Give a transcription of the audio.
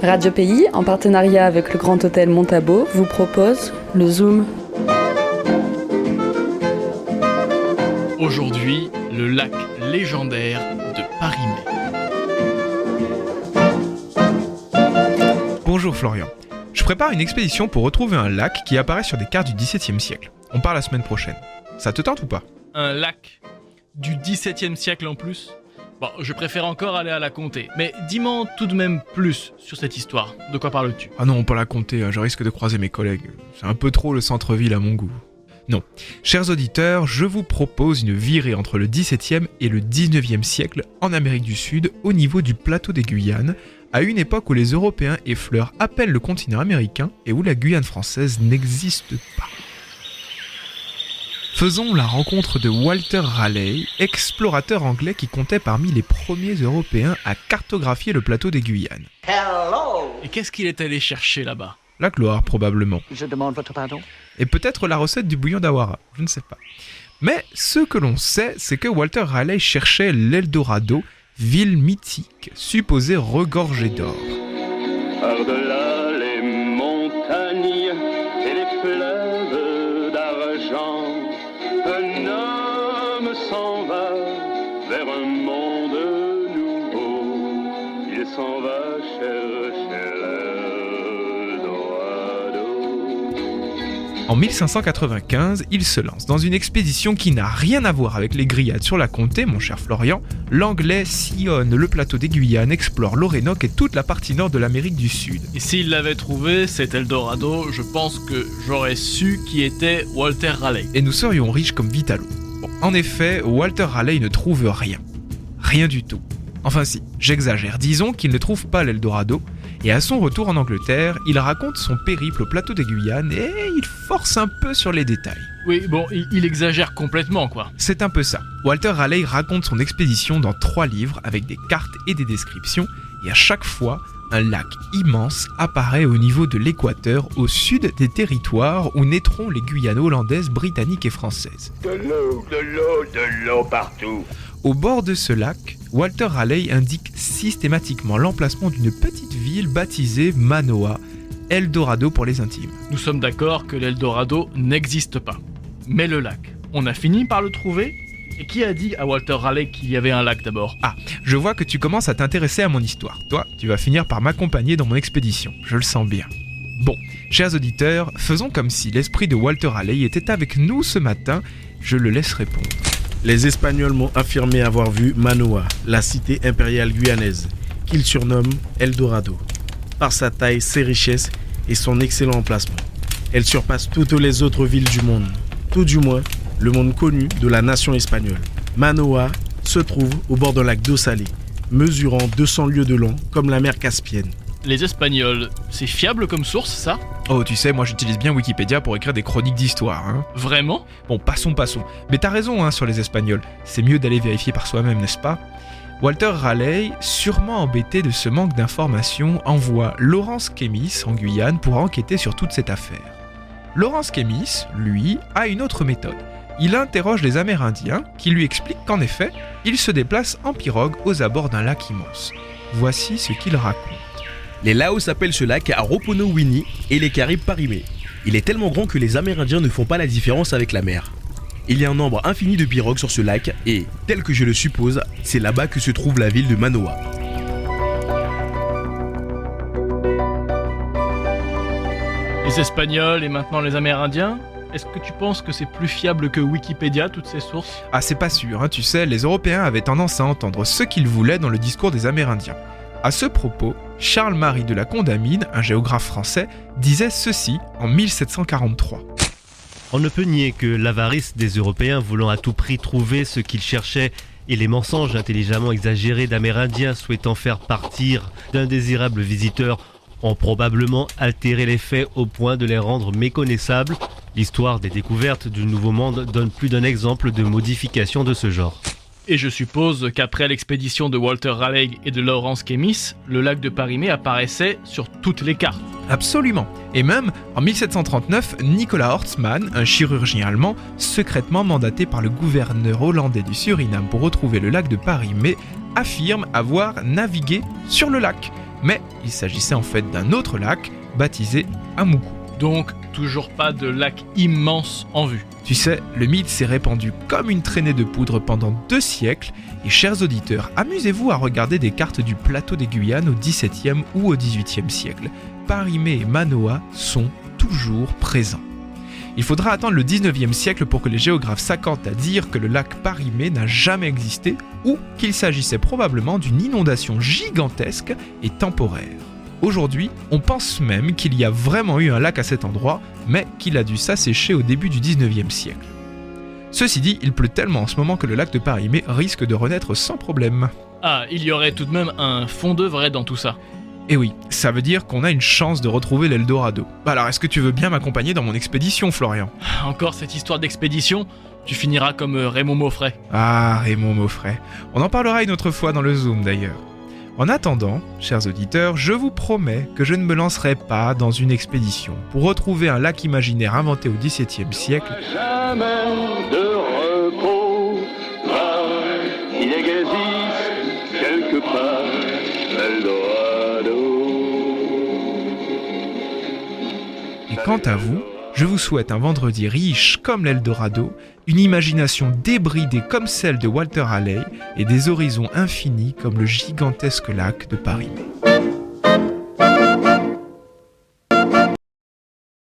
Radio Pays, en partenariat avec le Grand Hôtel Montabo, vous propose le Zoom. Aujourd'hui, le lac légendaire de Paris-Mé. Bonjour Florian. Je prépare une expédition pour retrouver un lac qui apparaît sur des cartes du XVIIe siècle. On part la semaine prochaine. Ça te tente ou pas ? Un lac du XVIIe siècle en plus ? Bon, je préfère encore aller à la Comté. Mais dis-moi tout de même plus sur cette histoire. De quoi parles-tu ? Ah non, pas la Comté, je risque de croiser mes collègues. C'est un peu trop le centre-ville à mon goût. Non. Chers auditeurs, je vous propose une virée entre le XVIIe et le XIXe siècle en Amérique du Sud, au niveau du plateau des Guyanes, à une époque où les Européens effleurent à peine le continent américain et où la Guyane française n'existe pas. Faisons la rencontre de Walter Raleigh, explorateur anglais qui comptait parmi les premiers Européens à cartographier le plateau des Guyanes. Hello! Et qu'est-ce qu'il est allé chercher là-bas ? La gloire, probablement. Je demande votre pardon? Et peut-être la recette du bouillon d'Awara, je ne sais pas. Mais ce que l'on sait, c'est que Walter Raleigh cherchait l'Eldorado, ville mythique, supposée regorgée d'or. Par-delà les montagnes et les fleuves d'argent, un homme s'en va vers un monde nouveau. Il s'en va chercher l'Eldorado. En 1595, il se lance dans une expédition qui n'a rien à voir avec les grillades sur la Comté, mon cher Florian. L'Anglais sillonne le plateau des Guyanes, explore l'Orénoque et toute la partie nord de l'Amérique du Sud. Et s'il l'avait trouvé, cet Eldorado, je pense que j'aurais su qui était Walter Raleigh. Et nous serions riches comme Vitalo. Bon, en effet, Walter Raleigh ne trouve rien. Rien du tout. Enfin si, j'exagère. Disons qu'il ne trouve pas l'Eldorado, et à son retour en Angleterre, il raconte son périple au plateau des Guyanes et il force un peu sur les détails. Oui, bon, il exagère complètement, quoi. C'est un peu ça. Walter Raleigh raconte son expédition dans 3 livres avec des cartes et des descriptions, et à chaque fois, un lac immense apparaît au niveau de l'équateur, au sud des territoires où naîtront les Guyanes hollandaises, britanniques et françaises. De l'eau partout. Au bord de ce lac, Walter Raleigh indique systématiquement l'emplacement d'une petite ville baptisée Manoa, Eldorado pour les intimes. Nous sommes d'accord que l'Eldorado n'existe pas. Mais le lac, on a fini par le trouver ? Et qui a dit à Walter Raleigh qu'il y avait un lac d'abord ? Ah, je vois que tu commences à t'intéresser à mon histoire. Toi, tu vas finir par m'accompagner dans mon expédition, je le sens bien. Bon, chers auditeurs, faisons comme si l'esprit de Walter Raleigh était avec nous ce matin, je le laisse répondre. Les Espagnols m'ont affirmé avoir vu Manoa, la cité impériale guyanaise, qu'ils surnomment Eldorado, par sa taille, ses richesses et son excellent emplacement. Elle surpasse toutes les autres villes du monde, tout du moins le monde connu de la nation espagnole. Manoa se trouve au bord d'un lac d'eau salée, mesurant 200 lieues de long comme la mer Caspienne. Les Espagnols, c'est fiable comme source, ça ? Oh, tu sais, moi j'utilise bien Wikipédia pour écrire des chroniques d'histoire, hein. Vraiment ? Bon, passons. Mais t'as raison, hein, sur les Espagnols. C'est mieux d'aller vérifier par soi-même, n'est-ce pas ? Walter Raleigh, sûrement embêté de ce manque d'informations, envoie Lawrence Keymis en Guyane pour enquêter sur toute cette affaire. Lawrence Keymis, lui, a une autre méthode. Il interroge les Amérindiens qui lui expliquent qu'en effet, il se déplace en pirogue aux abords d'un lac immense. Voici ce qu'il raconte. Les Laos appellent ce lac Aroponowini et les Caraïbes Paris-Mé. Il est tellement grand que les Amérindiens ne font pas la différence avec la mer. Il y a un nombre infini de pirogues sur ce lac et, tel que je le suppose, c'est là-bas que se trouve la ville de Manoa. Les Espagnols et maintenant les Amérindiens ? Est-ce que tu penses que c'est plus fiable que Wikipédia, toutes ces sources ? Ah, c'est pas sûr, hein, tu sais, les Européens avaient tendance à entendre ce qu'ils voulaient dans le discours des Amérindiens. À ce propos, Charles-Marie de la Condamine, un géographe français, disait ceci en 1743. On ne peut nier que l'avarice des Européens voulant à tout prix trouver ce qu'ils cherchaient et les mensonges intelligemment exagérés d'Amérindiens souhaitant faire partir d'indésirables visiteurs ont probablement altéré les faits au point de les rendre méconnaissables. L'histoire des découvertes du Nouveau Monde donne plus d'un exemple de modification de ce genre. Et je suppose qu'après l'expédition de Walter Raleigh et de Lawrence Keymis, le lac de Paris-Mé apparaissait sur toutes les cartes. Absolument. Et même, en 1739, Nicolas Horstmann, un chirurgien allemand, secrètement mandaté par le gouverneur hollandais du Suriname pour retrouver le lac de Paris-Mé, affirme avoir navigué sur le lac. mais il s'agissait en fait d'un autre lac baptisé Amuku. Donc, toujours pas de lac immense en vue. Tu sais, le mythe s'est répandu comme une traînée de poudre pendant 2 siècles, et chers auditeurs, amusez-vous à regarder des cartes du plateau des Guyanes au XVIIe ou au XVIIIe siècle. Parimé et Manoa sont toujours présents. Il faudra attendre le 19e siècle pour que les géographes s'accordent à dire que le lac Parimé n'a jamais existé ou qu'il s'agissait probablement d'une inondation gigantesque et temporaire. Aujourd'hui, on pense même qu'il y a vraiment eu un lac à cet endroit, mais qu'il a dû s'assécher au début du 19e siècle. Ceci dit, il pleut tellement en ce moment que le lac de Parimé risque de renaître sans problème. Ah, il y aurait tout de même un fond de vrai dans tout ça. Et oui, ça veut dire qu'on a une chance de retrouver l'Eldorado. Alors est-ce que tu veux bien m'accompagner dans mon expédition, Florian ? Encore cette histoire d'expédition, tu finiras comme Raymond Maufray. Ah, Raymond Maufray. On en parlera une autre fois dans le Zoom d'ailleurs. En attendant, chers auditeurs, je vous promets que je ne me lancerai pas dans une expédition pour retrouver un lac imaginaire inventé au XVIIe siècle. Jamais de repos, car il existe quelque part Eldorado. Et quant à vous, je vous souhaite un vendredi riche comme l'Eldorado, une imagination débridée comme celle de Walter Raleigh et des horizons infinis comme le gigantesque lac de Paris.